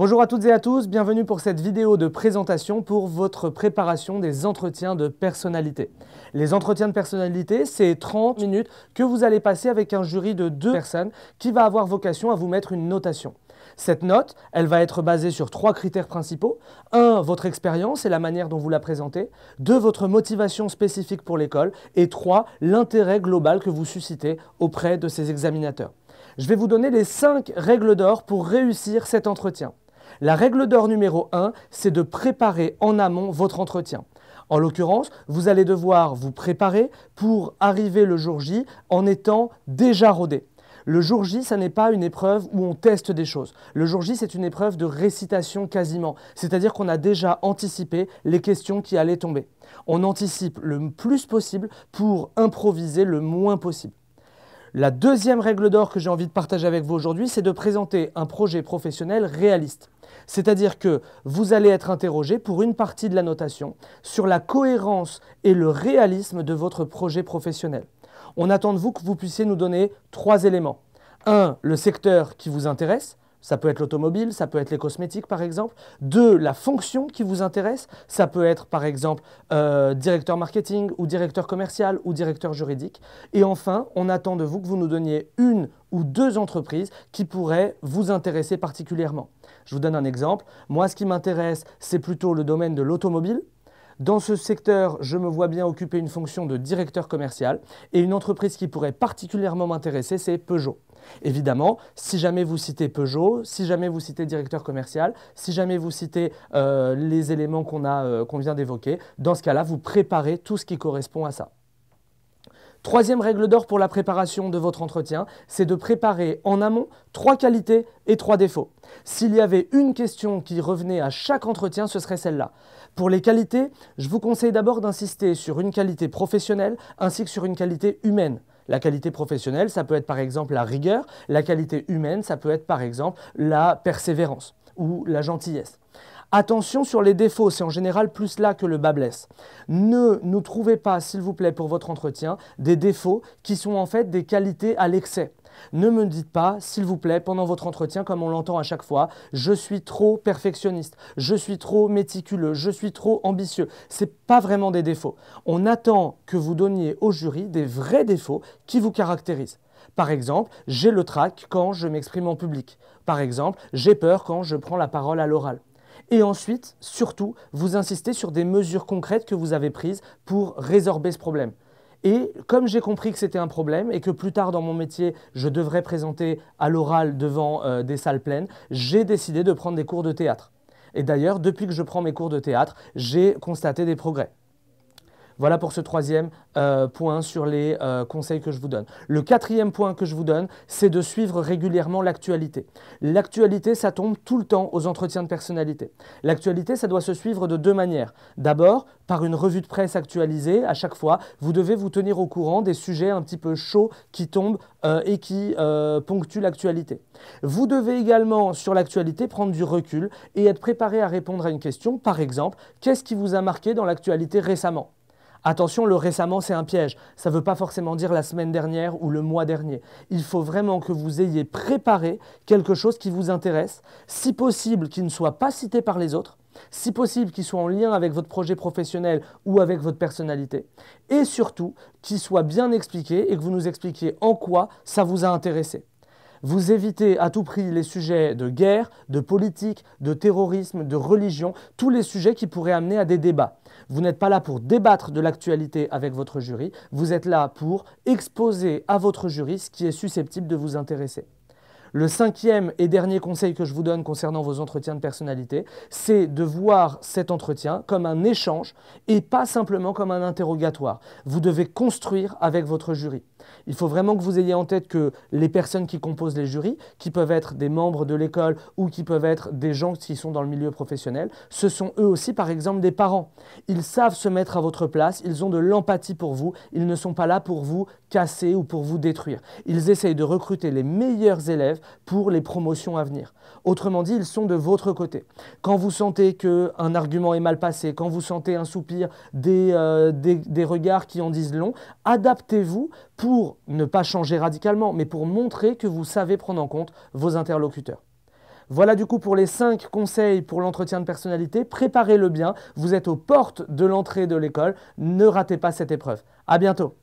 Bonjour à toutes et à tous, bienvenue pour cette vidéo de présentation pour votre préparation des entretiens de personnalité. Les entretiens de personnalité, c'est 30 minutes que vous allez passer avec un jury de 2 personnes qui va avoir vocation à vous mettre une notation. Cette note, elle va être basée sur 3 critères principaux. 1, votre expérience et la manière dont vous la présentez. 2, votre motivation spécifique pour l'école. Et 3, l'intérêt global que vous suscitez auprès de ces examinateurs. Je vais vous donner les 5 règles d'or pour réussir cet entretien. La règle d'or numéro 1, c'est de préparer en amont votre entretien. En l'occurrence, vous allez devoir vous préparer pour arriver le jour J en étant déjà rodé. Le jour J, ça n'est pas une épreuve où on teste des choses. Le jour J, c'est une épreuve de récitation quasiment. C'est-à-dire qu'on a déjà anticipé les questions qui allaient tomber. On anticipe le plus possible pour improviser le moins possible. La deuxième règle d'or que j'ai envie de partager avec vous aujourd'hui, c'est de présenter un projet professionnel réaliste. C'est-à-dire que vous allez être interrogé pour une partie de la notation sur la cohérence et le réalisme de votre projet professionnel. On attend de vous que vous puissiez nous donner 3 éléments. 1, le secteur qui vous intéresse. Ça peut être l'automobile, ça peut être les cosmétiques par exemple. 2, la fonction qui vous intéresse. Ça peut être par exemple directeur marketing ou directeur commercial ou directeur juridique. Et enfin, on attend de vous que vous nous donniez 1 ou 2 entreprises qui pourraient vous intéresser particulièrement. Je vous donne un exemple. Moi, ce qui m'intéresse, c'est plutôt le domaine de l'automobile. Dans ce secteur, je me vois bien occuper une fonction de directeur commercial et une entreprise qui pourrait particulièrement m'intéresser, c'est Peugeot. Évidemment, si jamais vous citez Peugeot, si jamais vous citez directeur commercial, si jamais vous citez les éléments qu'on vient d'évoquer, dans ce cas-là, vous préparez tout ce qui correspond à ça. Troisième règle d'or pour la préparation de votre entretien, c'est de préparer en amont 3 qualités et 3 défauts. S'il y avait une question qui revenait à chaque entretien, ce serait celle-là. Pour les qualités, je vous conseille d'abord d'insister sur une qualité professionnelle ainsi que sur une qualité humaine. La qualité professionnelle, ça peut être par exemple la rigueur. La qualité humaine, ça peut être par exemple la persévérance ou la gentillesse. Attention sur les défauts, c'est en général plus là que le bas blesse. Ne nous trouvez pas, s'il vous plaît, pour votre entretien, des défauts qui sont en fait des qualités à l'excès. Ne me dites pas, s'il vous plaît, pendant votre entretien, comme on l'entend à chaque fois, je suis trop perfectionniste, je suis trop méticuleux, je suis trop ambitieux. Ce n'est pas vraiment des défauts. On attend que vous donniez au jury des vrais défauts qui vous caractérisent. Par exemple, j'ai le trac quand je m'exprime en public. Par exemple, j'ai peur quand je prends la parole à l'oral. Et ensuite, surtout, vous insistez sur des mesures concrètes que vous avez prises pour résorber ce problème. Et comme j'ai compris que c'était un problème et que plus tard dans mon métier, je devrais présenter à l'oral devant des salles pleines, j'ai décidé de prendre des cours de théâtre. Et d'ailleurs, depuis que je prends mes cours de théâtre, j'ai constaté des progrès. Voilà pour ce troisième point sur les conseils que je vous donne. Le quatrième point que je vous donne, c'est de suivre régulièrement l'actualité. L'actualité, ça tombe tout le temps aux entretiens de personnalité. L'actualité, ça doit se suivre de 2 manières. D'abord, par une revue de presse actualisée, à chaque fois, vous devez vous tenir au courant des sujets un petit peu chauds qui tombent et qui ponctuent l'actualité. Vous devez également, sur l'actualité, prendre du recul et être préparé à répondre à une question. Par exemple, qu'est-ce qui vous a marqué dans l'actualité récemment ? Attention, le récemment, c'est un piège. Ça ne veut pas forcément dire la semaine dernière ou le mois dernier. Il faut vraiment que vous ayez préparé quelque chose qui vous intéresse, si possible qui ne soit pas cité par les autres, si possible qui soit en lien avec votre projet professionnel ou avec votre personnalité, et surtout qui soit bien expliqué et que vous nous expliquiez en quoi ça vous a intéressé. Vous évitez à tout prix les sujets de guerre, de politique, de terrorisme, de religion, tous les sujets qui pourraient amener à des débats. Vous n'êtes pas là pour débattre de l'actualité avec votre jury, vous êtes là pour exposer à votre jury ce qui est susceptible de vous intéresser. Le 5e et dernier conseil que je vous donne concernant vos entretiens de personnalité, c'est de voir cet entretien comme un échange et pas simplement comme un interrogatoire. Vous devez construire avec votre jury. Il faut vraiment que vous ayez en tête que les personnes qui composent les jurys, qui peuvent être des membres de l'école ou qui peuvent être des gens qui sont dans le milieu professionnel, ce sont eux aussi par exemple des parents. Ils savent se mettre à votre place, ils ont de l'empathie pour vous, ils ne sont pas là pour vous casser ou pour vous détruire. Ils essayent de recruter les meilleurs élèves pour les promotions à venir. Autrement dit, ils sont de votre côté. Quand vous sentez qu'un argument est mal passé, quand vous sentez un soupir, des regards qui en disent long, adaptez-vous pour ne pas changer radicalement, mais pour montrer que vous savez prendre en compte vos interlocuteurs. Voilà du coup pour les 5 conseils pour l'entretien de personnalité. Préparez-le bien, vous êtes aux portes de l'entrée de l'école, ne ratez pas cette épreuve. À bientôt.